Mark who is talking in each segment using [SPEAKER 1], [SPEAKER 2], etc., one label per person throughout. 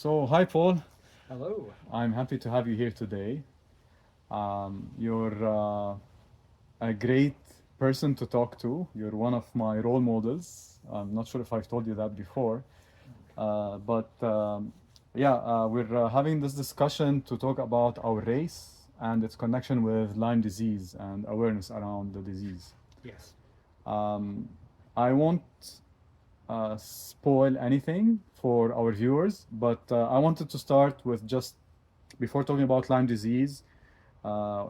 [SPEAKER 1] So, hi Paul.
[SPEAKER 2] Hello.
[SPEAKER 1] I'm happy to have you here today. You're a great person to talk to. You're one of my role models. I'm not sure if I've told you that before, but we're having this discussion to talk about our race and its connection with Lyme disease and awareness around the disease.
[SPEAKER 2] Yes.
[SPEAKER 1] Um, I won't spoil anything for our viewers, but I wanted to start with just before talking about Lyme disease. Uh,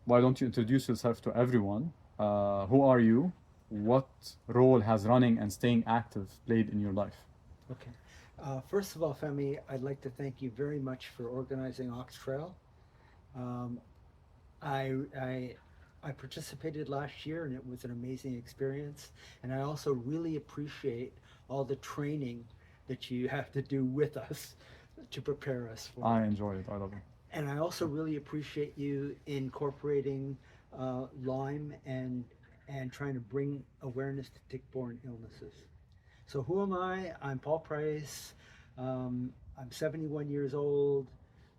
[SPEAKER 1] why don't you introduce yourself to everyone? Who are you? What role has running and staying active played in your life?
[SPEAKER 2] Okay. First of all, Femi, I'd like to thank you very much for organizing OxTrail. Um, I, I, I participated last year and it was an amazing experience. And I also really appreciate all the training that you have to do with us to prepare us for
[SPEAKER 1] I
[SPEAKER 2] it.
[SPEAKER 1] enjoy it. I love it.
[SPEAKER 2] And I also really appreciate you incorporating Lyme and trying to bring awareness to tick-borne illnesses. So who am I? I'm Paul Price. I'm 71 years old.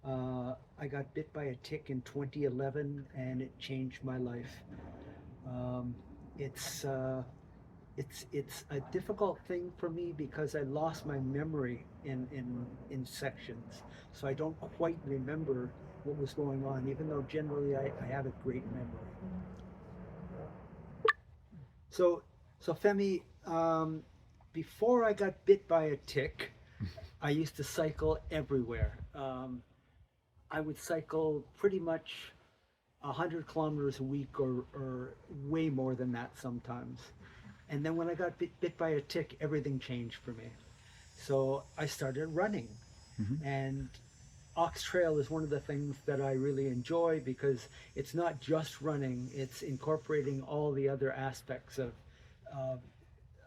[SPEAKER 2] I got bit by a tick in 2011, and it changed my life. Um, it's uh, it's a difficult thing for me because I lost my memory in sections, so I don't quite remember what was going on, even though generally I have a great memory. So so Femi, before I got bit by a tick, I used to cycle everywhere. I would cycle pretty much 100 kilometers a week or way more than that sometimes. And then when I got bit by a tick, everything changed for me. So I started running.
[SPEAKER 1] Mhm.
[SPEAKER 2] And Ox Trail is one of the things that I really enjoy because it's not just running, it's incorporating all the other aspects of,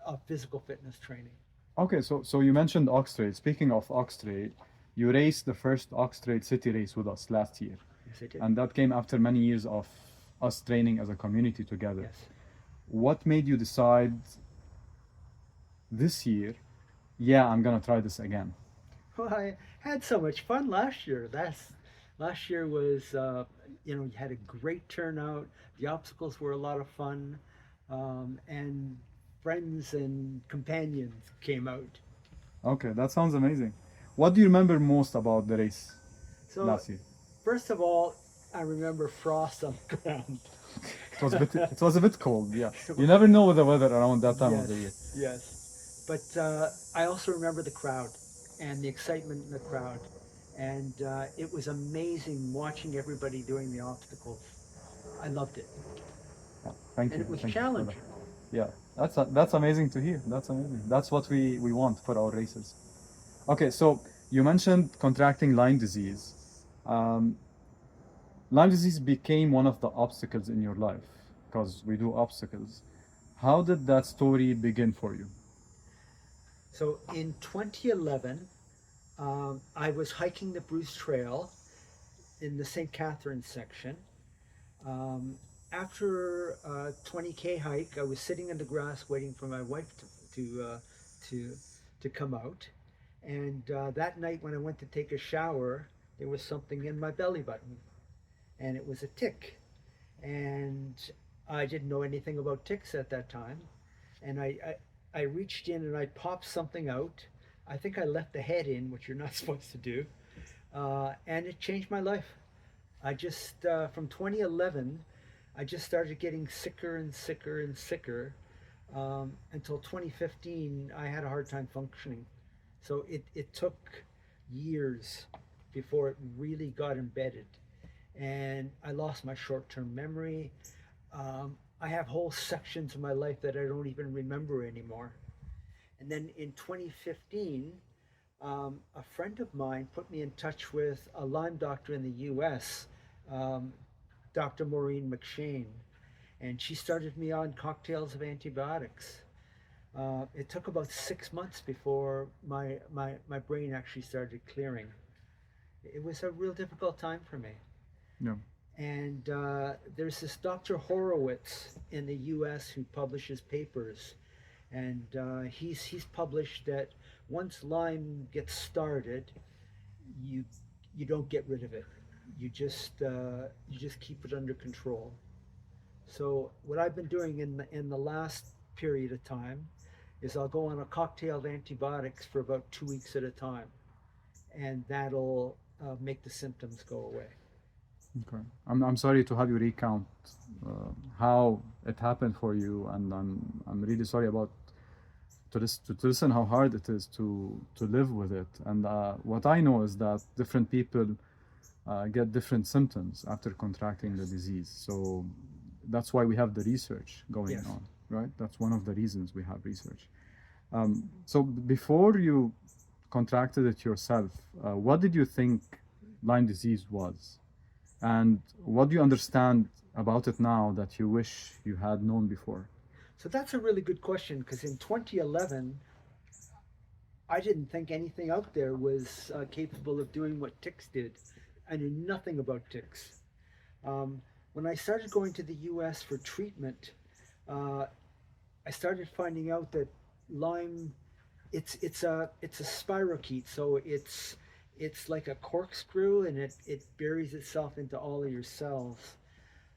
[SPEAKER 2] of physical fitness training.
[SPEAKER 1] Okay, so you mentioned OxTrail. Speaking of OxTrail, you raced the first OxTrail City Race with us last year,
[SPEAKER 2] Yes, I did.
[SPEAKER 1] and that came after many years of us training as a community together.
[SPEAKER 2] Yes.
[SPEAKER 1] What made you decide this year, yeah, I'm gonna try this again?
[SPEAKER 2] Well, I had so much fun last year. Last year was, you had a great turnout. The obstacles were a lot of fun, and friends and companions came out.
[SPEAKER 1] Okay, that sounds amazing. What do you remember most about the race
[SPEAKER 2] So,
[SPEAKER 1] last year?
[SPEAKER 2] first of all, I remember frost on the ground.
[SPEAKER 1] It was a bit cold, yeah. You never know with the weather around that time of
[SPEAKER 2] Yes,
[SPEAKER 1] the year.
[SPEAKER 2] yes. But I also remember the crowd and the excitement in the crowd. And it was amazing watching everybody doing the obstacles. I loved it.
[SPEAKER 1] Yeah,
[SPEAKER 2] And it was
[SPEAKER 1] thank you for that.
[SPEAKER 2] challenging.
[SPEAKER 1] Yeah, that's amazing to hear. That's amazing. That's what we want for our races. Okay, so you mentioned contracting Lyme disease. Um, Lyme disease became one of the obstacles in your life because we do obstacles. How did that story begin for you?
[SPEAKER 2] So in 2011, I was hiking the Bruce Trail in the St. Catharines section. Um, After a 20K hike, I was sitting in the grass waiting for my wife to to come out. And that night, when I went to take a shower, there was something in my belly button, and it was a tick. And I didn't know anything about ticks at that time. And I reached in and I popped something out. I think I left the head in, which you're not supposed to do. And it changed my life. From 2011, I just started getting sicker and sicker and sicker until 2015. I had a hard time functioning. So it took years before it really got embedded. And I lost my short term memory. I have whole sections of my life that I don't even remember anymore. And then in 2015, a friend of mine put me in touch with a Lyme doctor in the US, um, Dr. Maureen McShane, and she started me on cocktails of antibiotics. It took about 6 months before my brain actually started clearing. It was a real difficult time for me.
[SPEAKER 1] Yeah.
[SPEAKER 2] And there's this Dr. Horowitz in the US who publishes papers. And he's published that once Lyme gets started, you you don't get rid of it. You just keep it under control. So what I've been doing in the last period of time is I'll go on a cocktail of antibiotics for about 2 weeks at a time, and that'll make the symptoms go away.
[SPEAKER 1] Okay. I'm sorry to have you recount how it happened for you, and I'm really sorry about to listen how hard it is to live with it. And what I know is that different people get different symptoms after contracting the disease. So that's why we have the research going
[SPEAKER 2] Yes.
[SPEAKER 1] on, right? That's one of the reasons we have research. So before you contracted it yourself, what did you think Lyme disease was? And what do you understand about it now that you wish you had known before?
[SPEAKER 2] So that's a really good question because in 2011, I didn't think anything out there was capable of doing what ticks did. I knew nothing about ticks. Um, when I started going to the US for treatment, uh, I started finding out that Lyme, it's a spirochete, so it's like a corkscrew, and it buries itself into all of your cells,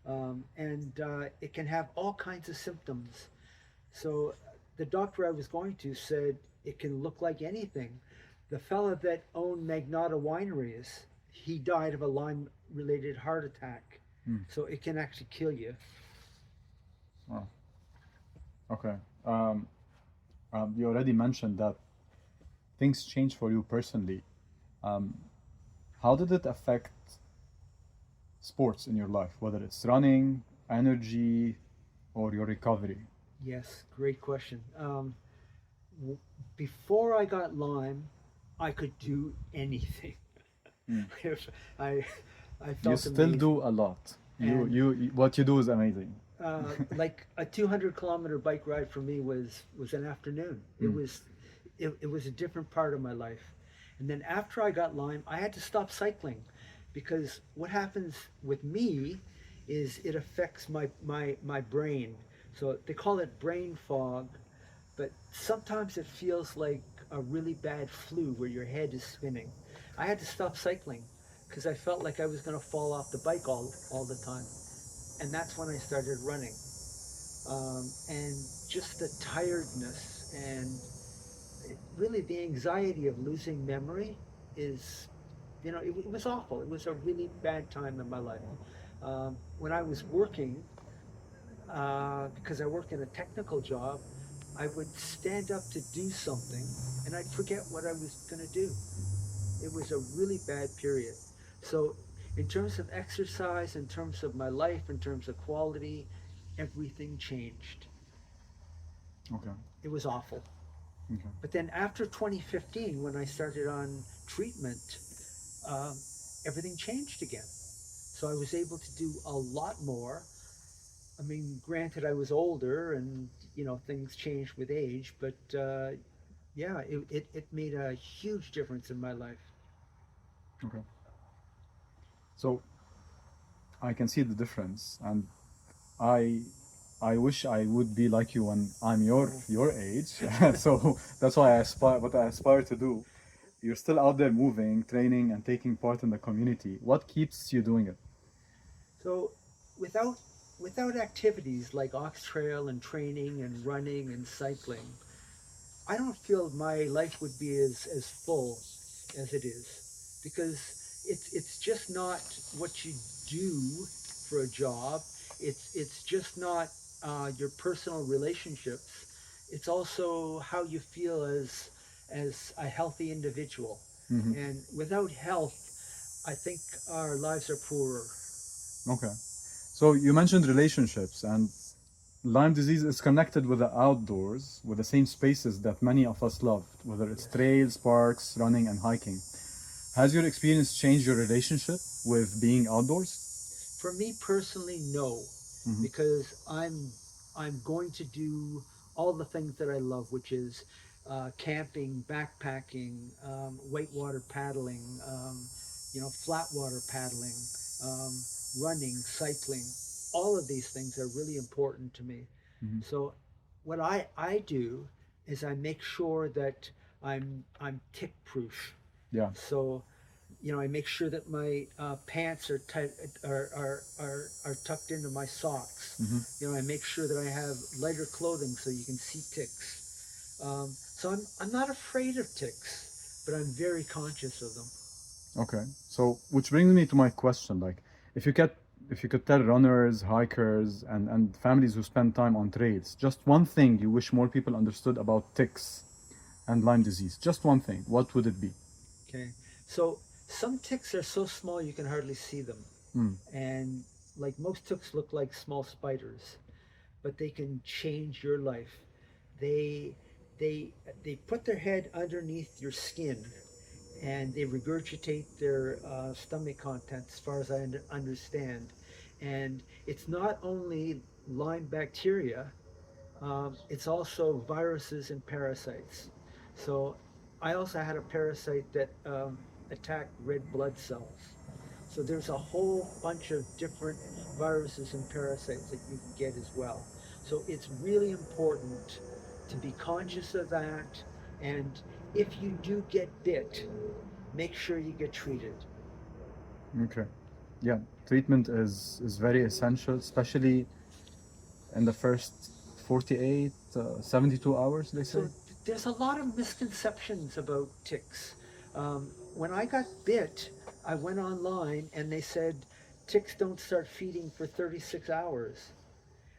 [SPEAKER 2] and it can have all kinds of symptoms. So the doctor I was going to said it can look like anything. The fella that owned Magnata wineries, he died of a Lyme related heart attack.
[SPEAKER 1] Mm.
[SPEAKER 2] So it can actually kill you.
[SPEAKER 1] Oh, okay. You already mentioned that things change for you personally. Um, how did it affect sports in your life, whether it's running, energy, or your recovery?
[SPEAKER 2] Yes, great question. Before I got Lyme, I could do anything.
[SPEAKER 1] Mm.
[SPEAKER 2] If I, I
[SPEAKER 1] You
[SPEAKER 2] felt
[SPEAKER 1] still
[SPEAKER 2] amazing.
[SPEAKER 1] do a lot.
[SPEAKER 2] And
[SPEAKER 1] What you do is amazing.
[SPEAKER 2] like a 200-kilometer bike ride for me was an afternoon.
[SPEAKER 1] Mm.
[SPEAKER 2] It was a different part of my life. And then after I got Lyme, I had to stop cycling because what happens with me is it affects my brain. So they call it brain fog, but sometimes it feels like a really bad flu where your head is spinning. I had to stop cycling because I felt like I was going to fall off the bike all the time. And that's when I started running. And just the tiredness and really the anxiety of losing memory is, it was awful. It was a really bad time in my life. When I was working, because I worked in a technical job, I would stand up to do something and I'd forget what I was going to do. It was a really bad period. So, in terms of exercise, in terms of my life, in terms of quality, everything changed.
[SPEAKER 1] Okay.
[SPEAKER 2] It was awful.
[SPEAKER 1] Okay.
[SPEAKER 2] But then after 2015, when I started on treatment, um, everything changed again. So I was able to do a lot more. I mean, granted, I was older and, things changed with age, but yeah, it made a huge difference in my life.
[SPEAKER 1] Okay. So I can see the difference, and I I wish I would be like you when I'm your age. So that's why I aspire what I aspire to do. You're still out there moving, training, and taking part in the community. What keeps you doing it?
[SPEAKER 2] So without without activities like OxTrail and training and running and cycling, I don't feel my life would be as full as it is because it's just not what you do for a job. It's just not your personal relationships. It's also how you feel as a healthy individual.
[SPEAKER 1] Hmm.
[SPEAKER 2] And without health, I think our lives are poorer.
[SPEAKER 1] Okay. So you mentioned relationships, and Lyme disease is connected with the outdoors, with the same spaces that many of us love, whether it's
[SPEAKER 2] Yes.
[SPEAKER 1] trails, parks, running, and hiking. Has your experience changed your relationship with being outdoors?
[SPEAKER 2] For me personally, no,
[SPEAKER 1] Hmm.
[SPEAKER 2] because I'm going to do all the things that I love, which is camping, backpacking, whitewater paddling, flat water paddling, um, running, cycling. All of these things are really important to me.
[SPEAKER 1] Hmm.
[SPEAKER 2] So what I do is I make sure that I'm tick proof.
[SPEAKER 1] Yeah.
[SPEAKER 2] So, I make sure that my pants are tight, are tucked into my socks.
[SPEAKER 1] Hmm.
[SPEAKER 2] I make sure that I have lighter clothing so you can see ticks. So I'm not afraid of ticks, but I'm very conscious of them.
[SPEAKER 1] Okay. So, which brings me to my question, like, if you could, if you could tell runners, hikers, and families who spend time on trails, just one thing you wish more people understood about ticks and Lyme disease, just one thing, what would it be?
[SPEAKER 2] Okay. So some ticks are so small you can hardly see them,
[SPEAKER 1] Mm.
[SPEAKER 2] and like most ticks look like small spiders, but they can change your life. They they put their head underneath your skin and they regurgitate their stomach contents, as far as I understand. And it's not only Lyme bacteria, it's also viruses and parasites. So I also had a parasite that attacked red blood cells. So there's a whole bunch of different viruses and parasites that you can get as well. So it's really important to be conscious of that. And if you do get bit, make sure you get treated.
[SPEAKER 1] Okay. Yeah, treatment is very essential, especially in the first 48, 72 hours, they say.
[SPEAKER 2] So there's a lot of misconceptions about ticks. When I got bit, I went online and they said ticks don't start feeding for 36 hours.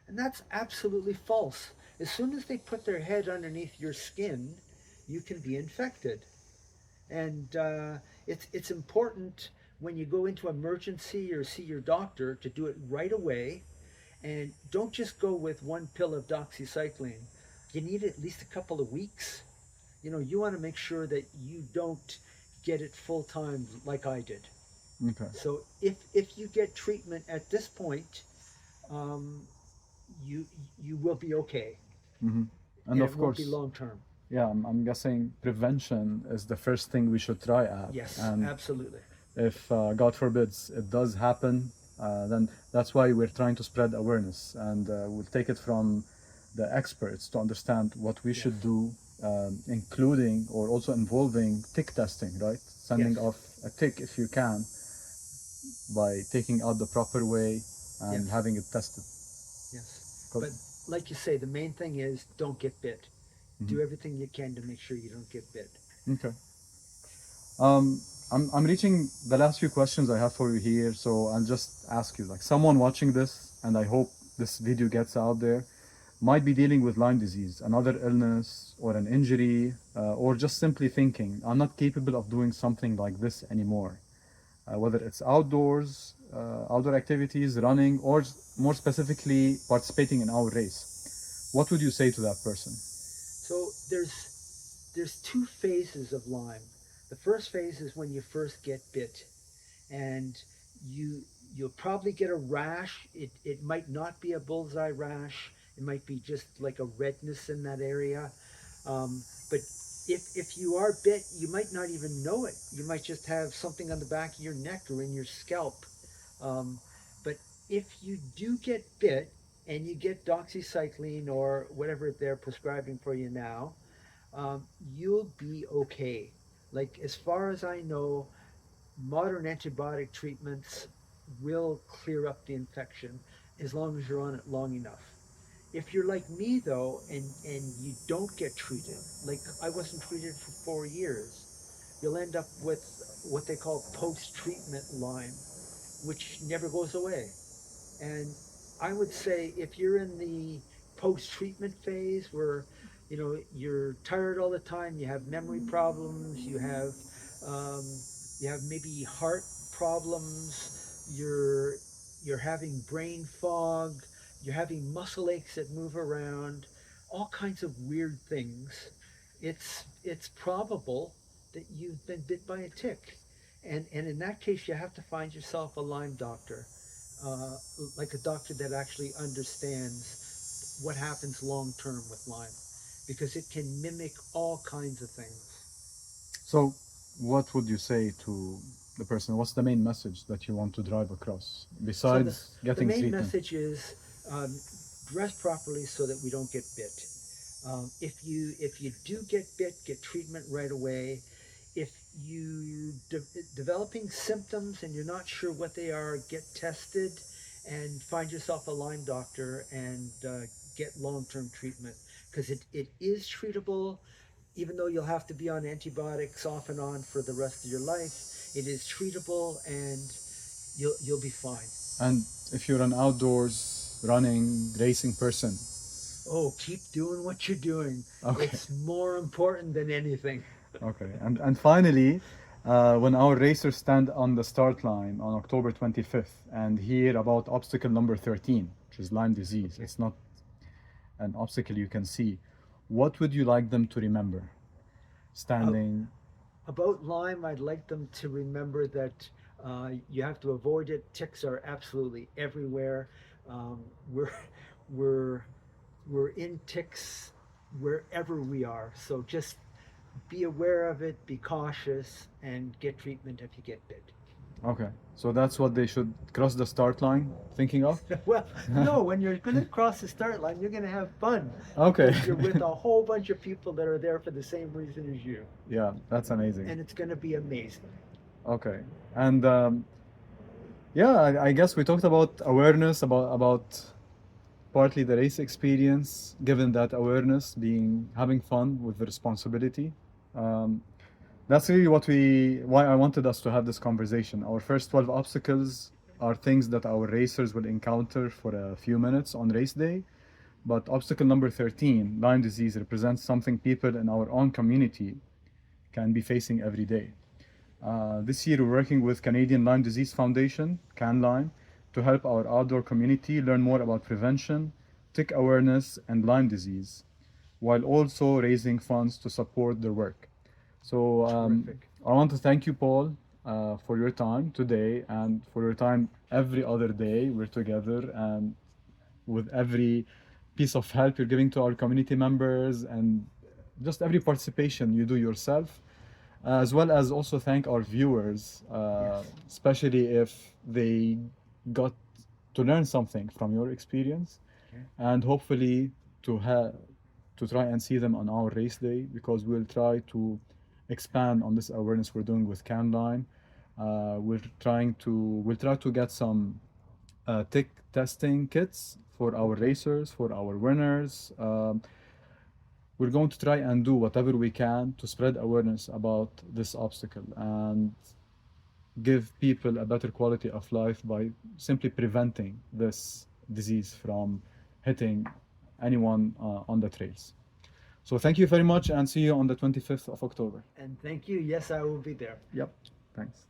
[SPEAKER 2] And that's absolutely false. As soon as they put their head underneath your skin, you can be infected. And it's important when you go into emergency or see your doctor to do it right away. And don't just go with one pill of doxycycline. You need at least a couple of weeks. You want to make sure that you don't get it full time like I did.
[SPEAKER 1] Okay.
[SPEAKER 2] So if you get treatment at this point, um, you you will be okay,
[SPEAKER 1] Hmm. And
[SPEAKER 2] and
[SPEAKER 1] of
[SPEAKER 2] it won't be
[SPEAKER 1] course,
[SPEAKER 2] long term.
[SPEAKER 1] yeah, I'm guessing prevention is the first thing we should try at.
[SPEAKER 2] Yes,
[SPEAKER 1] And
[SPEAKER 2] absolutely.
[SPEAKER 1] if, God forbids, it does happen, then that's why we're trying to spread awareness. And we'll take it from the experts to understand what we
[SPEAKER 2] Yes,
[SPEAKER 1] should do, including or also involving tick testing, right? Sending
[SPEAKER 2] yes,
[SPEAKER 1] off a tick if you can by taking out the proper way and
[SPEAKER 2] yes,
[SPEAKER 1] having it tested.
[SPEAKER 2] yes.
[SPEAKER 1] 'Cause-
[SPEAKER 2] But like you say, the main thing is don't get bit.
[SPEAKER 1] Mhm.
[SPEAKER 2] Do everything you can to make sure you don't get bit.
[SPEAKER 1] Okay. Um, I'm reaching the last few questions I have for you here, so I'll just ask you, like someone watching this, and I hope this video gets out there, might be dealing with Lyme disease, another illness, or an injury, or just simply thinking, I'm not capable of doing something like this anymore. Whether it's outdoors, outdoor activities, running, or more specifically, participating in our race. What would you say to that person?
[SPEAKER 2] So there's two phases of Lyme. The first phase is when you first get bit, and you you'll probably get a rash. It might not be a bullseye rash. It might be just like a redness in that area. But if you are bit, you might not even know it. You might just have something on the back of your neck or in your scalp. Um, but if you do get bit and you get doxycycline or whatever they're prescribing for you now, you'll be okay. Like, as far as I know, modern antibiotic treatments will clear up the infection as long as you're on it long enough. If you're like me though, and you don't get treated, like I wasn't treated for 4 years, you'll end up with what they call post-treatment Lyme, which never goes away. And I would say if you're in the post-treatment phase where you're tired all the time, you have memory problems, um, you have maybe heart problems, you're having brain fog, you're having muscle aches that move around, all kinds of weird things. It's probable that you've been bit by a tick, and in that case, you have to find yourself a Lyme doctor, uh, like a doctor that actually understands what happens long term with Lyme, because it can mimic all kinds of things.
[SPEAKER 1] So, what would you say to the person? What's the main message that you want to drive across
[SPEAKER 2] So the
[SPEAKER 1] besides
[SPEAKER 2] the
[SPEAKER 1] getting
[SPEAKER 2] main
[SPEAKER 1] treatment?
[SPEAKER 2] message is, dress properly so that we don't get bit. If you do get bit, get treatment right away. If you developing symptoms and you're not sure what they are, get tested and find yourself a Lyme doctor and get long-term treatment, because it is treatable. Even though you'll have to be on antibiotics off and on for the rest of your life, it is treatable and you'll be fine.
[SPEAKER 1] And if you're an outdoors running racing person,
[SPEAKER 2] Oh, keep doing what you're doing.
[SPEAKER 1] okay.
[SPEAKER 2] It's more important than anything.
[SPEAKER 1] Okay, and finally, when our racers stand on the start line on October 25th and hear about obstacle number 13, which is Lyme disease, it's not an obstacle you can see, what would you like them to remember? Standing.
[SPEAKER 2] About Lyme, I'd like them to remember that you have to avoid it. Ticks are absolutely everywhere. We're we're we're in ticks wherever we are. So just be aware of it, be cautious, and get treatment if you get bit.
[SPEAKER 1] Okay, so that's what they should cross the start line thinking of?
[SPEAKER 2] Well, no, when you're going to cross the start line, you're going to have fun.
[SPEAKER 1] Okay.
[SPEAKER 2] You're with a whole bunch of people that are there for the same reason as you.
[SPEAKER 1] Yeah, that's amazing.
[SPEAKER 2] And it's going to be amazing.
[SPEAKER 1] Okay, and yeah, I guess we talked about awareness, about partly the race experience, given that awareness being having fun with the responsibility. That's really why I wanted us to have this conversation. Our first 12 obstacles are things that our racers will encounter for a few minutes on race day. But obstacle number 13, Lyme disease, represents something people in our own community can be facing every day. This year we're working with Canadian Lyme Disease Foundation, CanLyme, to help our outdoor community learn more about prevention, tick awareness, and Lyme disease, while also raising funds to support their work. So I want to thank you, Paul, for your time today and for your time every other day we're together, and with every piece of help you're giving to our community members and just every participation you do yourself, as well as also thank our viewers, especially if they got to learn something from your experience, and hopefully to try and see them on our race day, because we'll try to expand on this awareness we're doing with CanLyme. We'll try to get some tick testing kits for our racers, for our winners. We're going to try and do whatever we can to spread awareness about this obstacle and give people a better quality of life by simply preventing this disease from hitting anyone on the trails. So thank you very much, and see you on the 25th of October.
[SPEAKER 2] And thank you. Yes, I will be there.
[SPEAKER 1] Yep, thanks.